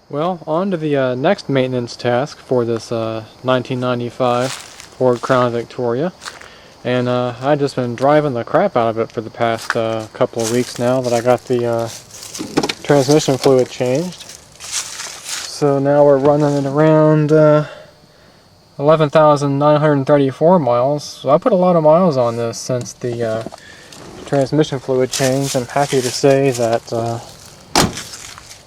Well, on to the next maintenance task for this 1995 Ford Crown Victoria. And I've just been driving the crap out of it for the past couple of weeks now that I got the transmission fluid changed. So now we're running it around 11,934 miles. So I put a lot of miles on this since the transmission fluid change. I'm happy to say that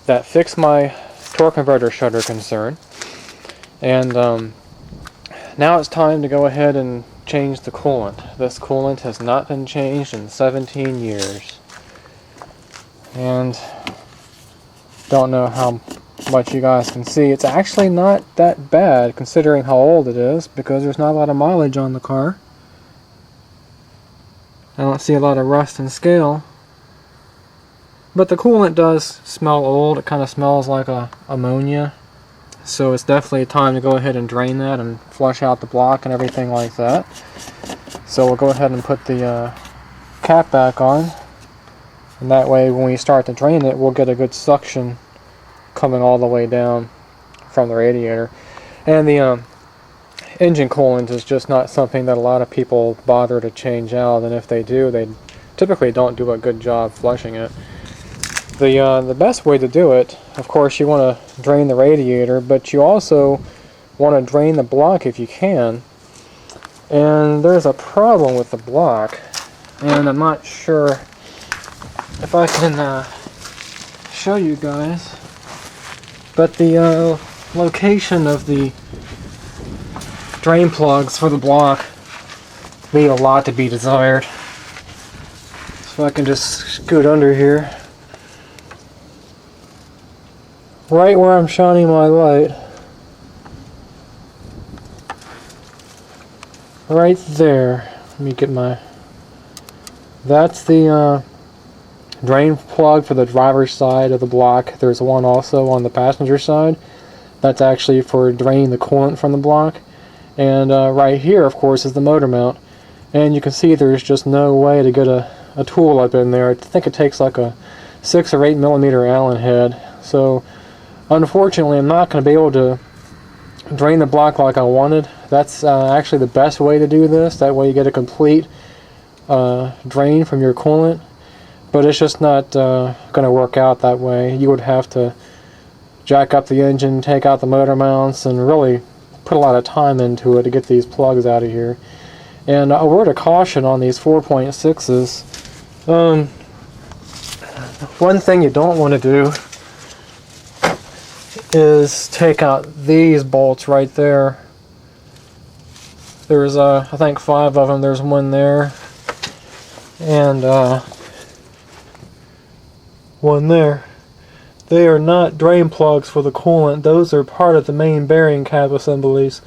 that fixed my torque converter shutter concern, and now it's time to go ahead and change the coolant. This coolant has not been changed in 17 years, and don't know how much you guys can see. It's actually not that bad considering how old it is, because there's not a lot of mileage on the car. I don't see a lot of rust and scale. But the coolant does smell old. It kind of smells like ammonia. So it's definitely time to go ahead and drain that and flush out the block and everything like that. So we'll go ahead and put the cap back on. And that way when we start to drain it, we'll get a good suction coming all the way down from the radiator. And the engine coolant is just not something that a lot of people bother to change out. And if they do, they typically don't do a good job flushing it. The best way to do it, of course, you want to drain the radiator, but you also want to drain the block if you can. And there's a problem with the block, and I'm not sure if I can show you guys, but the location of the drain plugs for the block leave a lot to be desired. So I can just scoot under here. Right where I'm shining my light, right there. Let me get my, that's the drain plug for the driver's side of the block. There's one also on the passenger side. That's actually for draining the coolant from the block. And right here, of course, is the motor mount. And you can see there's just no way to get a tool up in there. I think it takes like a 6 or 8 millimeter Allen head. So unfortunately, I'm not going to be able to drain the block like I wanted. That's actually the best way to do this. That way you get a complete drain from your coolant. But it's just not going to work out that way. You would have to jack up the engine, take out the motor mounts, and really put a lot of time into it to get these plugs out of here. And a word of caution on these 4.6s. One thing you don't want to do is take out these bolts right there. There's I think 5 of them. There's one there and one there. They are not drain plugs for the coolant. Those are part of the main bearing cap assemblies.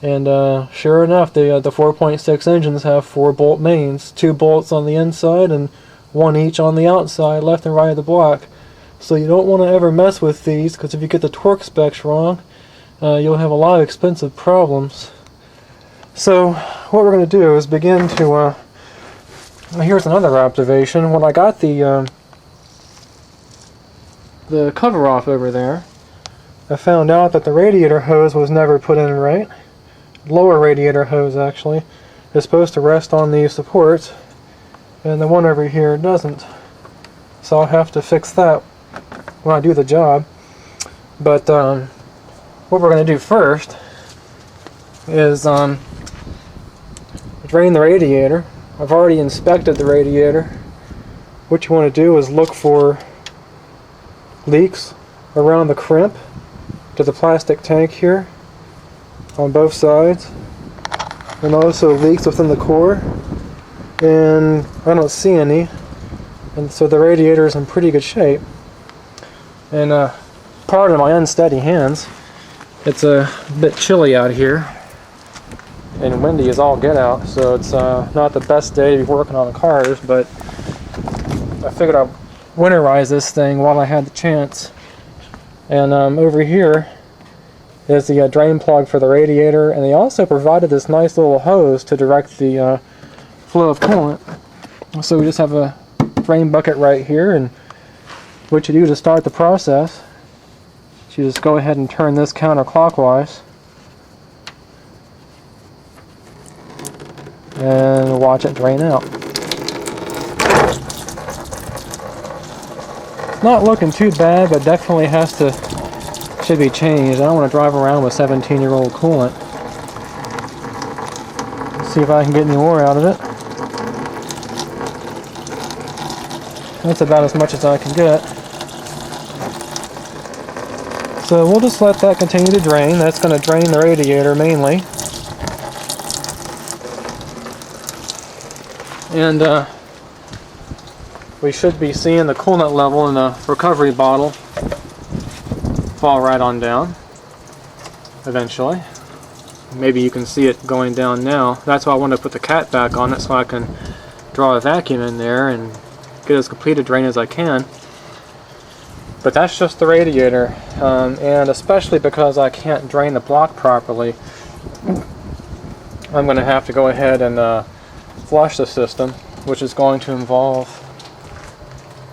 And sure enough, the 4.6 engines have 4 bolt mains, 2 bolts on the inside and 1 each on the outside, left and right of the block. So you don't want to ever mess with these, because if you get the torque specs wrong, you'll have a lot of expensive problems. So what we're going to do is begin to, here's another observation. When I got the cover off over there, I found out that the radiator hose was never put in right. Lower radiator hose actually is supposed to rest on these supports, and the one over here doesn't. So I'll have to fix that when I do the job. But what we're going to do first is drain the radiator. I've already inspected the radiator. What you want to do is look for leaks around the crimp to the plastic tank here on both sides, and also leaks within the core, and I don't see any, and so the radiator is in pretty good shape. And pardon my unsteady hands, it's a bit chilly out here and windy as all get out, so it's not the best day to be working on the cars, but I figured I'd winterize this thing while I had the chance. And over here is the drain plug for the radiator, and they also provided this nice little hose to direct the flow of coolant. So we just have a drain bucket right here, and what you do to start the process, So you just go ahead and turn this counterclockwise and watch it drain out. Not looking too bad, but definitely should be changed. I don't want to drive around with 17-year-old coolant. Let's see if I can get any more out of it. That's about as much as I can get. So we'll just let that continue to drain. That's going to drain the radiator mainly. And we should be seeing the coolant level in the recovery bottle fall right on down eventually. Maybe you can see it going down now. That's why I want to put the cap back on it so I can draw a vacuum in there and get as complete a drain as I can. But that's just the radiator, and especially because I can't drain the block properly, I'm going to have to go ahead and flush the system, which is going to involve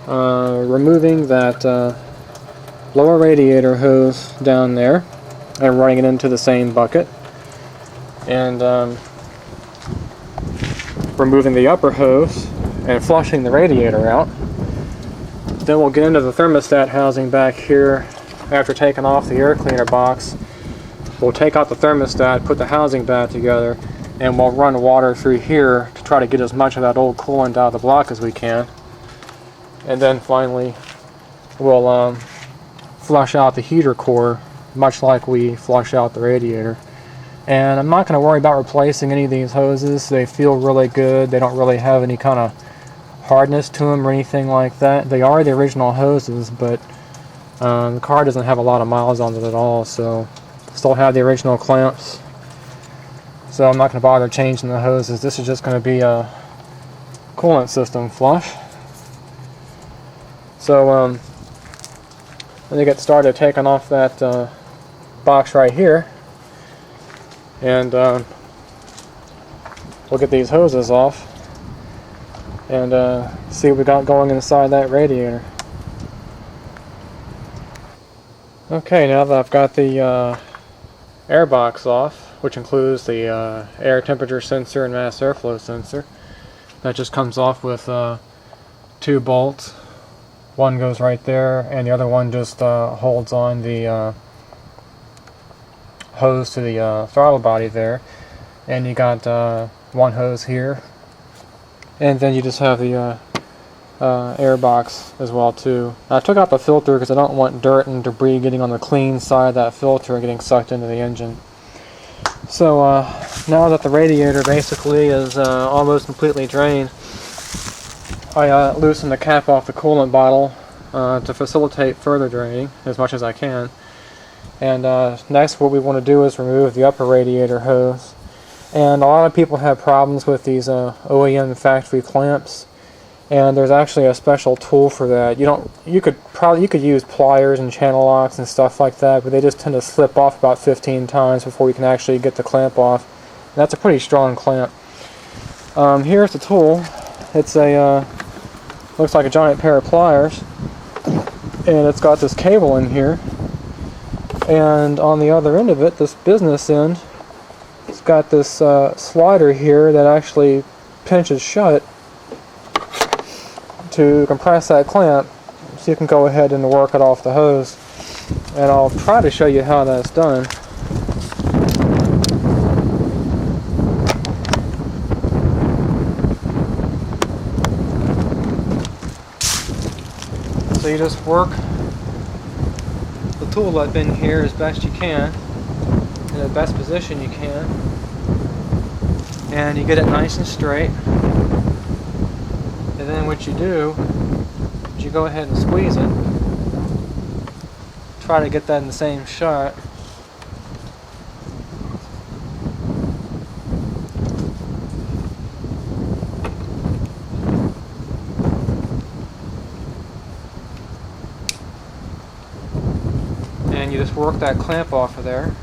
removing that lower radiator hose down there and running it into the same bucket, and removing the upper hose and flushing the radiator out. Then we'll get into the thermostat housing back here after taking off the air cleaner box. We'll take out the thermostat, put the housing back together, and we'll run water through here to try to get as much of that old coolant out of the block as we can. And then finally we'll flush out the heater core, much like we flush out the radiator. And I'm not going to worry about replacing any of these hoses. They feel really good. They don't really have any kind of hardness to them or anything like that. They are the original hoses, but the car doesn't have a lot of miles on it at all, so still have the original clamps. So I'm not going to bother changing the hoses. This is just going to be a coolant system flush. So let me get started taking off that box right here, and we'll get these hoses off and see what we got going inside that radiator. Okay, now that I've got the air box off, which includes the air temperature sensor and mass airflow sensor, that just comes off with 2 bolts. One goes right there, and the other one just holds on the hose to the throttle body there. And you got one hose here, and then you just have the air box as well too. I took out the filter because I don't want dirt and debris getting on the clean side of that filter and getting sucked into the engine. So now that the radiator basically is almost completely drained, I loosen the cap off the coolant bottle to facilitate further draining as much as I can. And next what we want to do is remove the upper radiator hose. And a lot of people have problems with these OEM factory clamps, and there's actually a special tool for that. You could use pliers and channel locks and stuff like that, but they just tend to slip off about 15 times before you can actually get the clamp off. And that's a pretty strong clamp. Here's the tool. It's a looks like a giant pair of pliers, and it's got this cable in here, and on the other end of it, this business end, it's got this slider here that actually pinches shut to compress that clamp, so you can go ahead and work it off the hose. And I'll try to show you how that's done. So you just work the tool up in here as best you can, in the best position you can, and you get it nice and straight. And then what you do is you go ahead and squeeze it, try to get that in the same shot. And you just work that clamp off of there.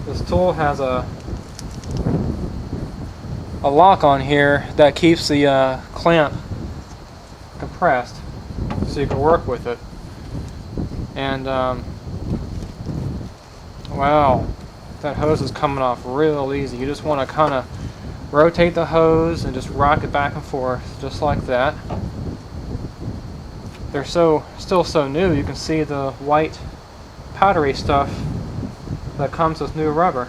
This tool has a a lock on here that keeps the clamp compressed so you can work with it. And wow, that hose is coming off real easy. You just want to kind of rotate the hose and just rock it back and forth just like that. They're still so new. You can see the white powdery stuff that comes with new rubber.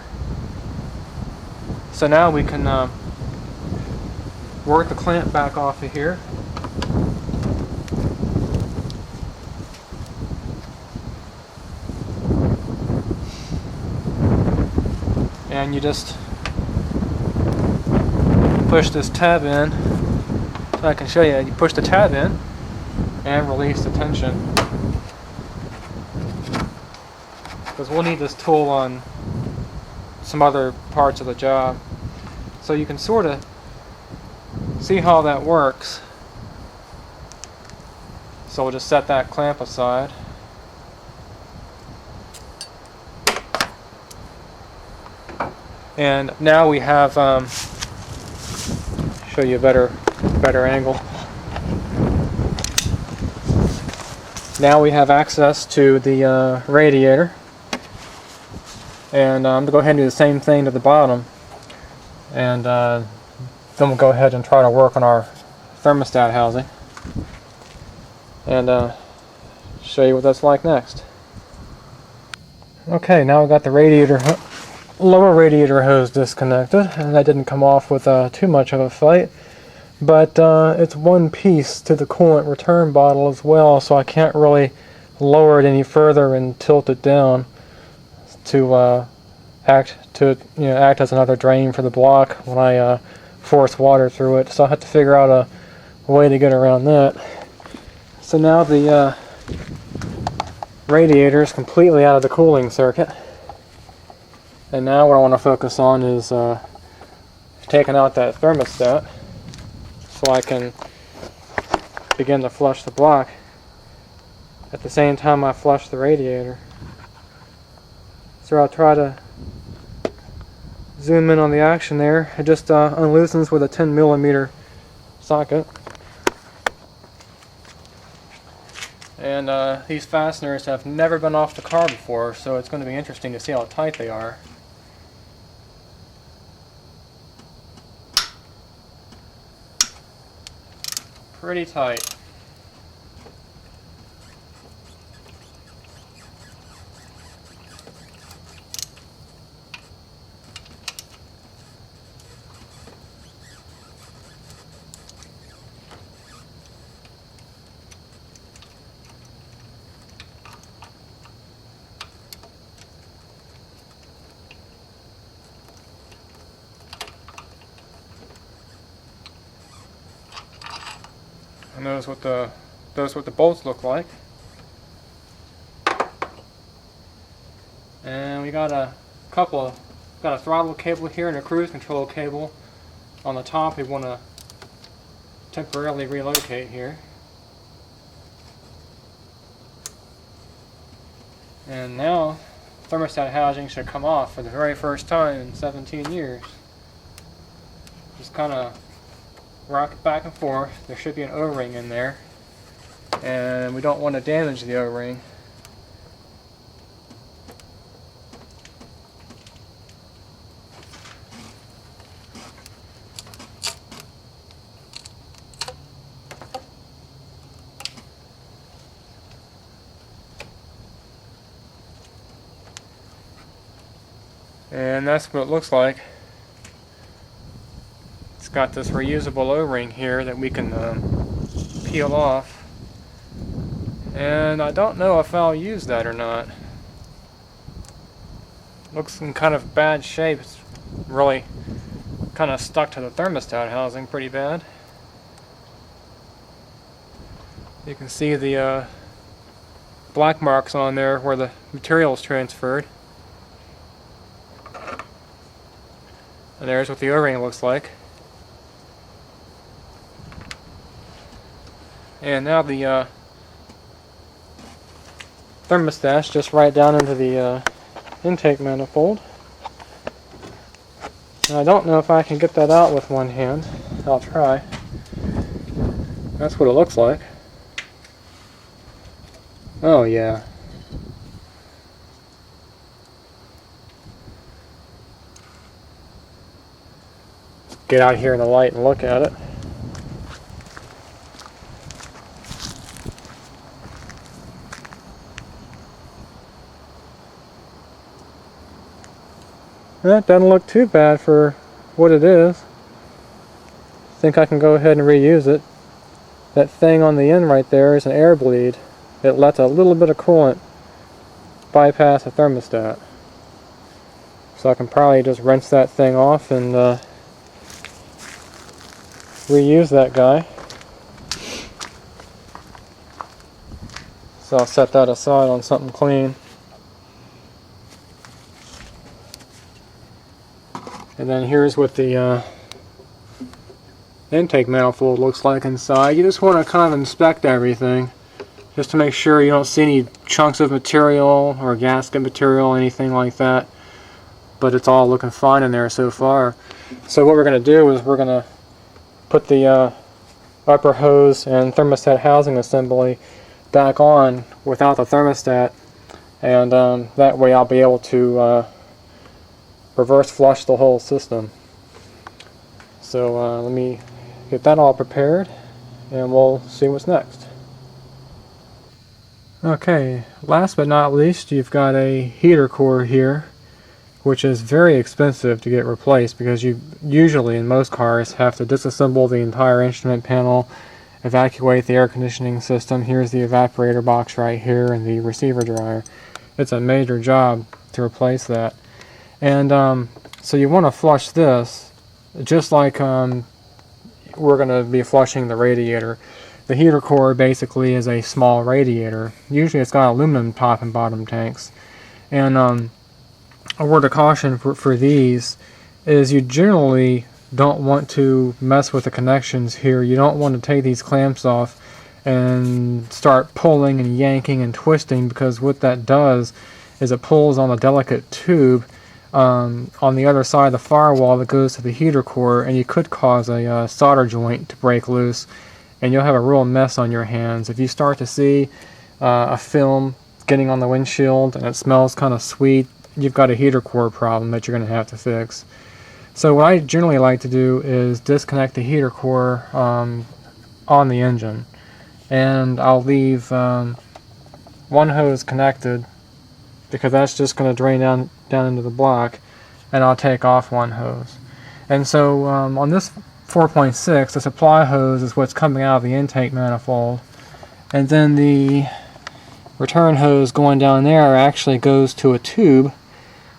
So now we can work the clamp back off of here. And you just push this tab in. So I can show you. You push the tab in and release the tension. Because we'll need this tool on some other parts of the job. So you can sort of see how that works. So we'll just set that clamp aside. And now we have, show you a better angle. Now we have access to the radiator. And I'm going to go ahead and do the same thing to the bottom. And then we'll go ahead and try to work on our thermostat housing. And show you what that's like next. Okay, now we've got the lower radiator hose disconnected, and that didn't come off with too much of a fight, but it's one piece to the coolant return bottle as well, so I can't really lower it any further and tilt it down to act as another drain for the block when I force water through it. So I have to figure out a way to get around that. So now the radiator is completely out of the cooling circuit. And now what I want to focus on is taking out that thermostat so I can begin to flush the block at the same time I flush the radiator. So I'll try to zoom in on the action there. It just unloosens with a 10mm socket. And these fasteners have never been off the car before, so it's going to be interesting to see how tight they are. Pretty tight. And those what the bolts look like. And we got a throttle cable here and a cruise control cable on the top. We want to temporarily relocate here. And now thermostat housing should come off for the very first time in 17 years. Just kind of rock it back and forth. There should be an O-ring in there, and we don't want to damage the O-ring. And that's what it looks like. It's got this reusable O-ring here that we can peel off, and I don't know if I'll use that or not. Looks in kind of bad shape. It's really kind of stuck to the thermostat housing pretty bad. You can see the black marks on there where the material is transferred. And there's what the O-ring looks like. And now the thermostat's just right down into the intake manifold. I don't know if I can get that out with one hand. I'll try. That's what it looks like. Oh yeah. Get out here in the light and look at it. That doesn't look too bad for what it is. I think I can go ahead and reuse it. That thing on the end right there is an air bleed. It lets a little bit of coolant bypass the thermostat. So I can probably just rinse that thing off and reuse that guy. So I'll set that aside on something clean. And then here's what the intake manifold looks like inside. You just want to kind of inspect everything just to make sure you don't see any chunks of material or gasket material, anything like that. But it's all looking fine in there so far. So what we're going to do is we're going to put the upper hose and thermostat housing assembly back on without the thermostat, and that way I'll be able to reverse flush the whole system. So let me get that all prepared and we'll see what's next. Okay, last but not least, you've got a heater core here, which is very expensive to get replaced because you usually in most cars have to disassemble the entire instrument panel, evacuate the air conditioning system. Here's the evaporator box right here and the receiver dryer. It's a major job to replace that. And so you want to flush this just like we're going to be flushing the radiator. The heater core basically is a small radiator. Usually it's got aluminum top and bottom tanks. And a word of caution for these is you generally don't want to mess with the connections here. You don't want to take these clamps off and start pulling and yanking and twisting, because what that does is it pulls on the delicate tube on the other side of the firewall that goes to the heater core, and you could cause a solder joint to break loose, and you'll have a real mess on your hands. If you start to see a film getting on the windshield and it smells kind of sweet, you've got a heater core problem that you're going to have to fix. So what I generally like to do is disconnect the heater core on the engine, and I'll leave one hose connected because that's just going to drain down into the block, and I'll take off one hose. And so on this 4.6, the supply hose is what's coming out of the intake manifold, and then the return hose going down there actually goes to a tube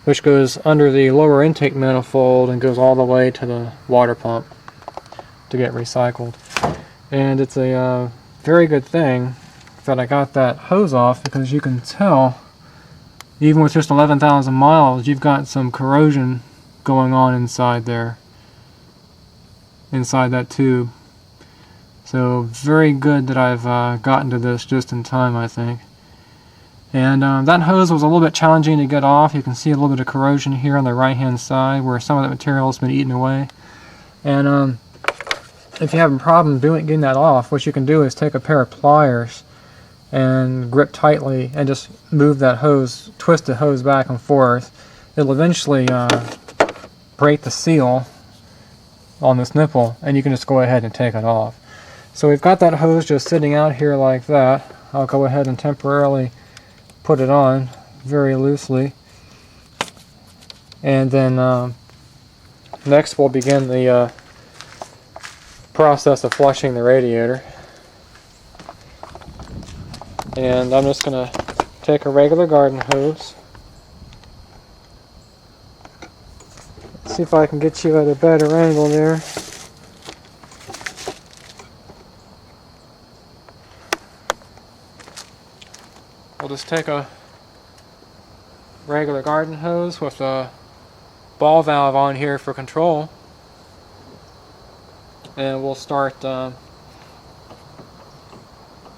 which goes under the lower intake manifold and goes all the way to the water pump to get recycled. And it's a very good thing that I got that hose off, because you can tell even with just 11,000 miles you've got some corrosion going on inside there, inside that tube. So very good that I've gotten to this just in time, I think. And that hose was a little bit challenging to get off. You can see a little bit of corrosion here on the right hand side where some of the material has been eaten away. And if you have a problem getting that off, what you can do is take a pair of pliers and grip tightly and just move that hose, twist the hose back and forth. It'll eventually break the seal on this nipple, and you can just go ahead and take it off. So we've got that hose just sitting out here like that. I'll go ahead and temporarily put it on very loosely, and then next we'll begin the process of flushing the radiator. And I'm just going to take a regular garden hose. Let's see if I can get you at a better angle there. We'll just take a regular garden hose with a ball valve on here for control, and we'll start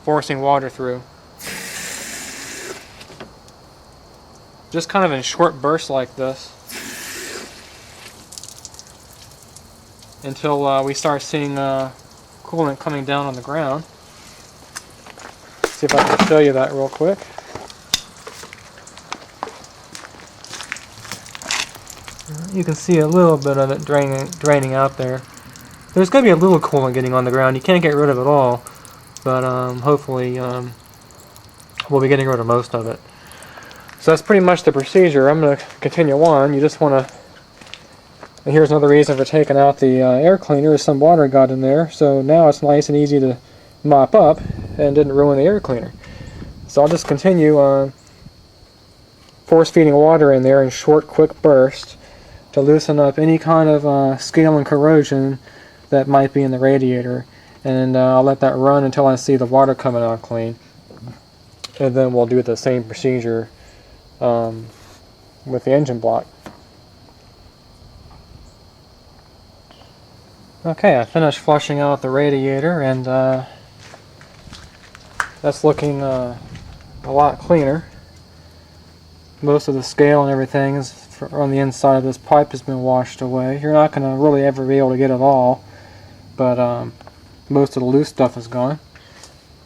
forcing water through. Just kind of in short bursts like this. until we start seeing coolant coming down on the ground. See if I can show you that real quick. You can see a little bit of it draining out there. There's going to be a little coolant getting on the ground. You can't get rid of it all, but hopefully we'll be getting rid of most of it. So that's pretty much the procedure. I'm going to continue on. You just want to... And here's another reason for taking out the air cleaner, is some water got in there. So now it's nice and easy to mop up and didn't ruin the air cleaner. So I'll just continue force feeding water in there in short, quick bursts to loosen up any kind of scale and corrosion that might be in the radiator. And I'll let that run until I see the water coming out clean. And then we'll do the same procedure with the engine block. Okay, I finished flushing out the radiator, and that's looking a lot cleaner. Most of the scale and everything is on the inside of this pipe has been washed away. You're not going to really ever be able to get it all, but most of the loose stuff is gone.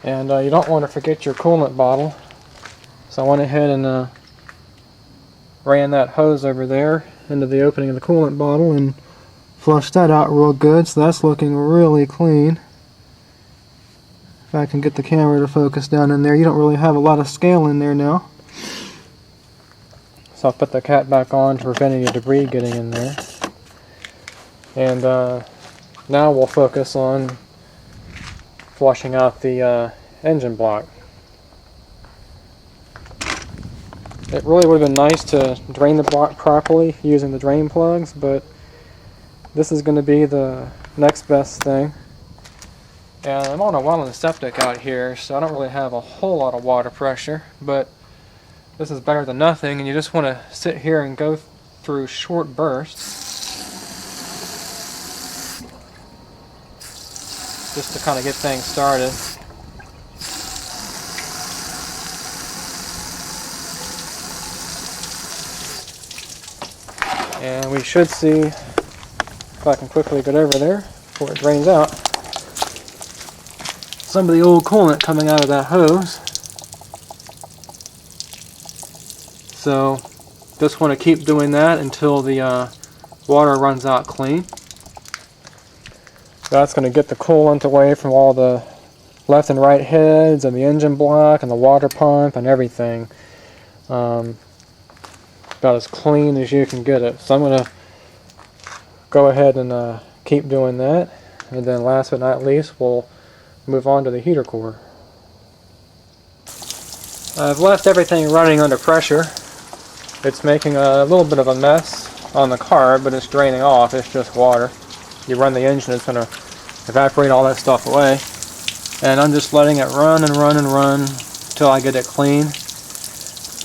And you don't want to forget your coolant bottle. So I went ahead and ran that hose over there into the opening of the coolant bottle and flushed that out real good, so that's looking really clean. If I can get the camera to focus down in there, you don't really have a lot of scale in there now. So I'll put the cap back on to prevent any debris getting in there. And now we'll focus on flushing out the engine block. It really would have been nice to drain the block properly using the drain plugs, but this is going to be the next best thing. And I'm on a well and septic out here, so I don't really have a whole lot of water pressure, but this is better than nothing, and you just want to sit here and go through short bursts just to kind of get things started. And we should see, if I can quickly get over there before it drains out, some of the old coolant coming out of that hose. So just want to keep doing that until the water runs out clean. That's going to get the coolant away from all the left and right heads and the engine block and the water pump and everything. About as clean as you can get it. So I'm going to go ahead and keep doing that, and then last but not least we'll move on to the heater core. I've left everything running under pressure. It's making a little bit of a mess on the carb, but it's draining off. It's just water. You run the engine, it's going to evaporate all that stuff away. And I'm just letting it run and run and run until I get it clean.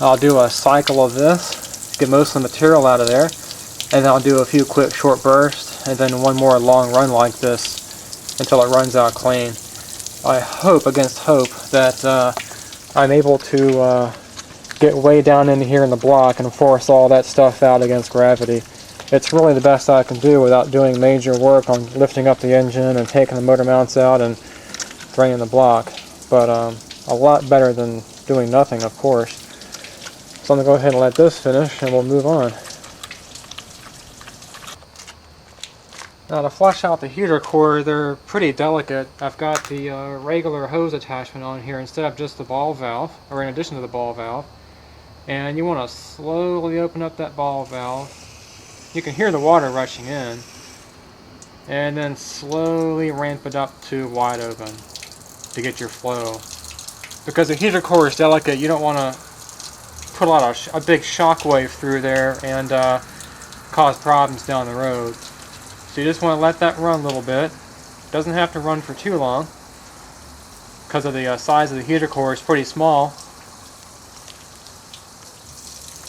I'll do a cycle of this, get most of the material out of there, and then I'll do a few quick short bursts, and then one more long run like this until it runs out clean. I hope against hope that I'm able to get way down in here in the block and force all that stuff out against gravity. It's really the best I can do without doing major work on lifting up the engine and taking the motor mounts out and draining the block. But a lot better than doing nothing, of course. So I'm going to go ahead and let this finish and we'll move on. Now to flush out the heater core, they're pretty delicate. I've got the regular hose attachment on here instead of just the ball valve, or in addition to the ball valve. And you want to slowly open up that ball valve. You can hear the water rushing in. And then slowly ramp it up to wide open to get your flow. Because the heater core is delicate, you don't want to put a big shock wave through there and cause problems down the road. So you just want to let that run a little bit. Doesn't have to run for too long because of the size of the heater core is pretty small.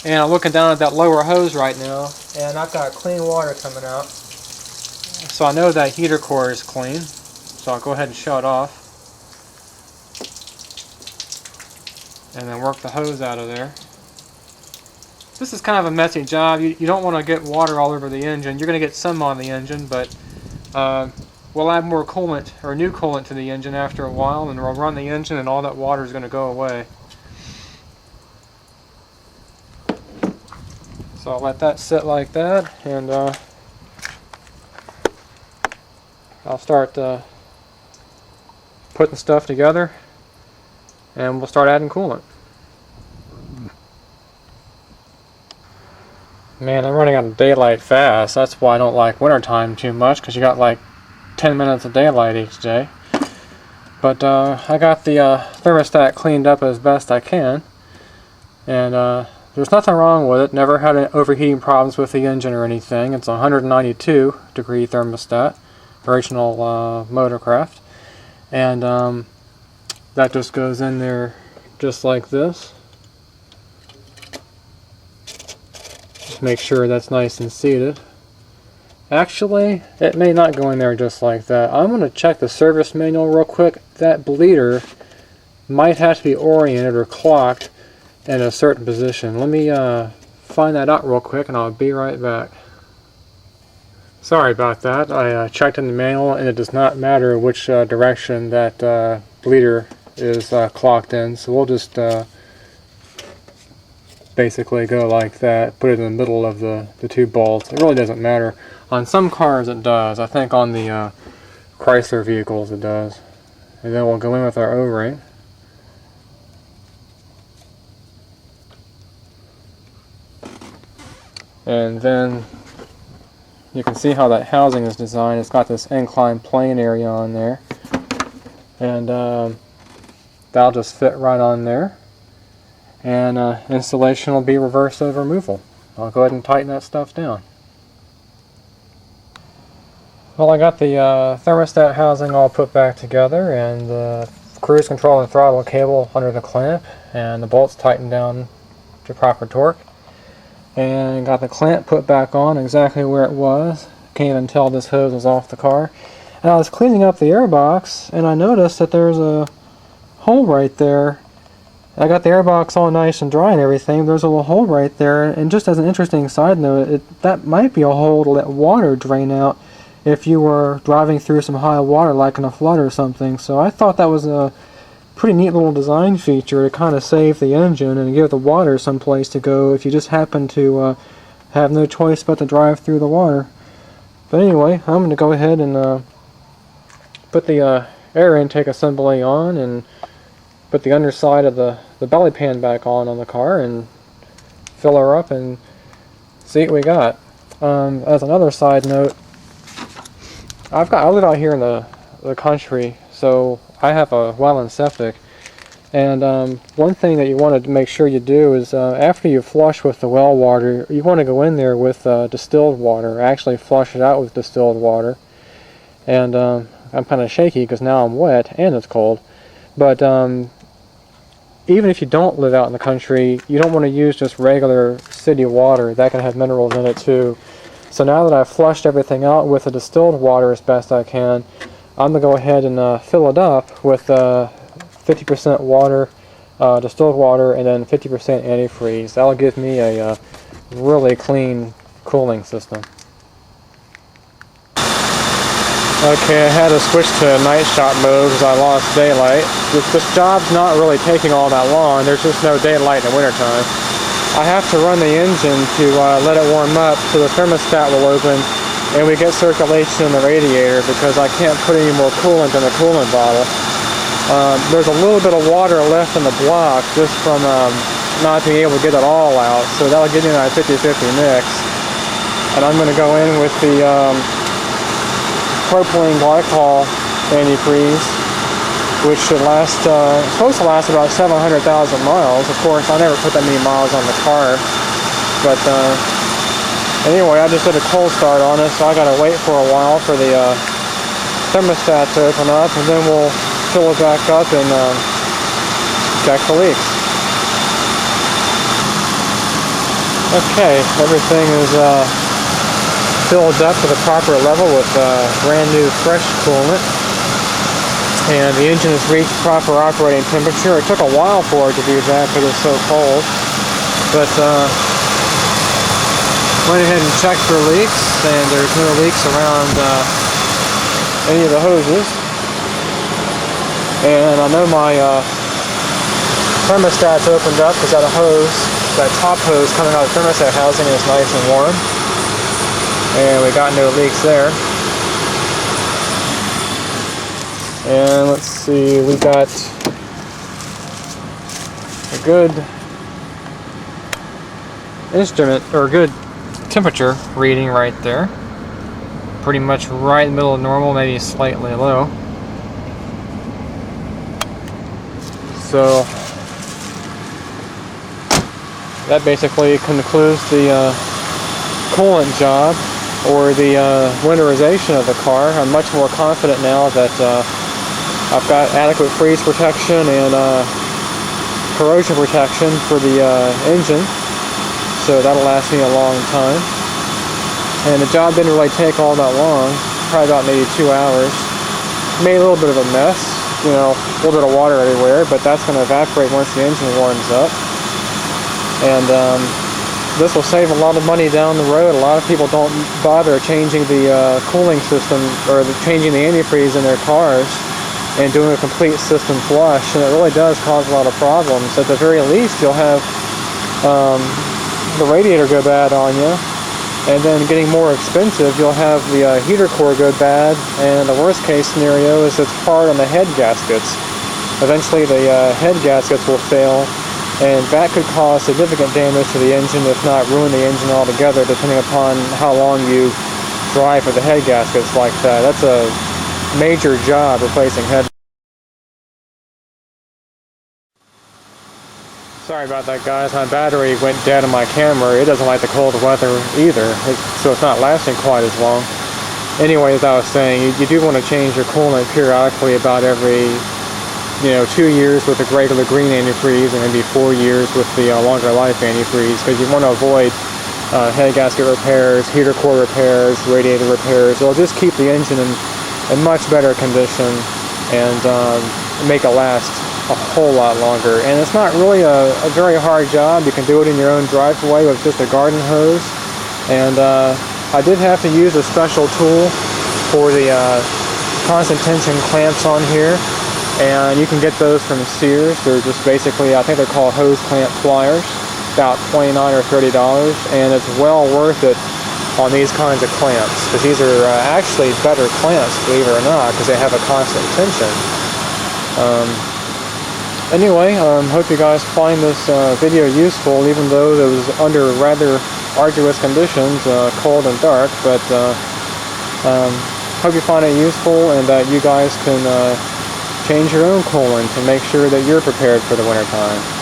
And I'm looking down at that lower hose right now, and I've got clean water coming out. So I know that heater core is clean. So I'll go ahead and shut it off. And then work the hose out of there. This is kind of a messy job. You don't want to get water all over the engine. You're going to get some on the engine, but We'll add more coolant, or new coolant, to the engine after a while, and we'll run the engine and all that water is going to go away. So I'll let that sit like that, and I'll start putting stuff together, and we'll start adding coolant. Man, I'm running out of daylight fast. That's why I don't like wintertime too much, because you got like 10 minutes of daylight each day. But I got the thermostat cleaned up as best I can, and there's nothing wrong with it. Never had any overheating problems with the engine or anything. It's a 192 degree thermostat, original Motorcraft, and that just goes in there just like this. Just make sure that's nice and seated. Actually, it may not go in there just like that. I'm going to check the service manual real quick. That bleeder might have to be oriented or clocked in a certain position. Let me find that out real quick, and I'll be right back. Sorry about that. I checked in the manual, and it does not matter which direction that bleeder is clocked in, so we'll just basically go like that, put it in the middle of the two bolts. It really doesn't matter. On some cars it does. I think on the Chrysler vehicles it does. And then we'll go in with our O-ring. And then you can see how that housing is designed. It's got this inclined plane area on there. And that'll just fit right on there. And installation will be reverse over removal. I'll go ahead and tighten that stuff down. Well, I got the thermostat housing all put back together, and the cruise control and throttle cable under the clamp, and the bolts tightened down to proper torque. And got the clamp put back on exactly where it was. Can't even tell this hose was off the car. And I was cleaning up the air box, and I noticed that there's a hole right there. I got the air box all nice and dry and everything. There's a little hole right there, and just as an interesting side note, that might be a hole to let water drain out if you were driving through some high water, like in a flood or something. So I thought that was a pretty neat little design feature to kind of save the engine and give the water some place to go if you just happen to have no choice but to drive through the water. But anyway, I'm going to go ahead and put the air intake assembly on, and put the underside of the belly pan back on the car, and fill her up and see what we got. As another side note, I live out here in the country, so I have a well and septic, and one thing that you want to make sure you do is after you flush with the well water, you want to go in there with distilled water. Actually flush it out with distilled water. And I'm kind of shaky because now I'm wet and it's cold, but even if you don't live out in the country, you don't want to use just regular city water. That can have minerals in it too. So now that I've flushed everything out with the distilled water as best I can, I'm going to go ahead and fill it up with 50% water, distilled water, and then 50% antifreeze. That'll give me a really clean cooling system. Okay, I had to switch to night shot mode because I lost daylight. This job's not really taking all that long. There's just no daylight in the wintertime. I have to run the engine to let it warm up so the thermostat will open and we get circulation in the radiator, because I can't put any more coolant in the coolant bottle. There's a little bit of water left in the block just from not being able to get it all out, so that'll give me a 50-50 mix. And I'm going to go in with the propylene glycol antifreeze, which should last, supposed to last about 700,000 miles. Of course, I never put that many miles on the car, but anyway, I just did a cold start on it, so I gotta wait for a while for the thermostat to open up, and then we'll fill it back up and check the leaks. Okay, everything is filled up to the proper level with brand new fresh coolant, and the engine has reached proper operating temperature. It took a while for it to do that because it's so cold, but went ahead and checked for leaks, and there's no leaks around any of the hoses. And I know my thermostat's opened up because that hose, that top hose coming out of the thermostat housing is nice and warm. And we got no leaks there. And let's see, we got a good instrument, or good temperature reading right there. Pretty much right in the middle of normal, maybe slightly low. So that basically concludes the coolant job, or the winterization of the car. I'm much more confident now that I've got adequate freeze protection and corrosion protection for the engine, so that'll last me a long time. And the job didn't really take all that long, probably about maybe 2 hours. Made a little bit of a mess, you know, a little bit of water everywhere, but that's going to evaporate once the engine warms up. And this will save a lot of money down the road. A lot of people don't bother changing the cooling system, or changing the antifreeze in their cars and doing a complete system flush, and it really does cause a lot of problems. At the very least, you'll have the radiator go bad on you, and then getting more expensive, you'll have the heater core go bad, and the worst case scenario is it's hard on the head gaskets. Eventually the head gaskets will fail, and that could cause significant damage to the engine, if not ruin the engine altogether, depending upon how long you drive with the head gaskets like that. That's a major job, replacing head. Sorry about that, guys. My battery went dead on my camera. It doesn't like the cold weather either, so it's not lasting quite as long. Anyway, as I was saying, you do want to change your coolant periodically, about every 2 years with the regular green antifreeze, and maybe 4 years with the longer life antifreeze, because you want to avoid head gasket repairs, heater core repairs, radiator repairs. It'll just keep the engine in much better condition and make it last a whole lot longer. And it's not really a very hard job. You can do it in your own driveway with just a garden hose. And I did have to use a special tool for the constant tension clamps on here, and you can get those from Sears. They're just basically, I think they're called hose clamp pliers, about $29 or $30, and it's well worth it on these kinds of clamps, because these are actually better clamps, believe it or not, because they have a constant tension. Anyway, hope you guys find this video useful, even though it was under rather arduous conditions, cold and dark, but hope you find it useful, and that you guys can change your own coolant and make sure that you're prepared for the winter time.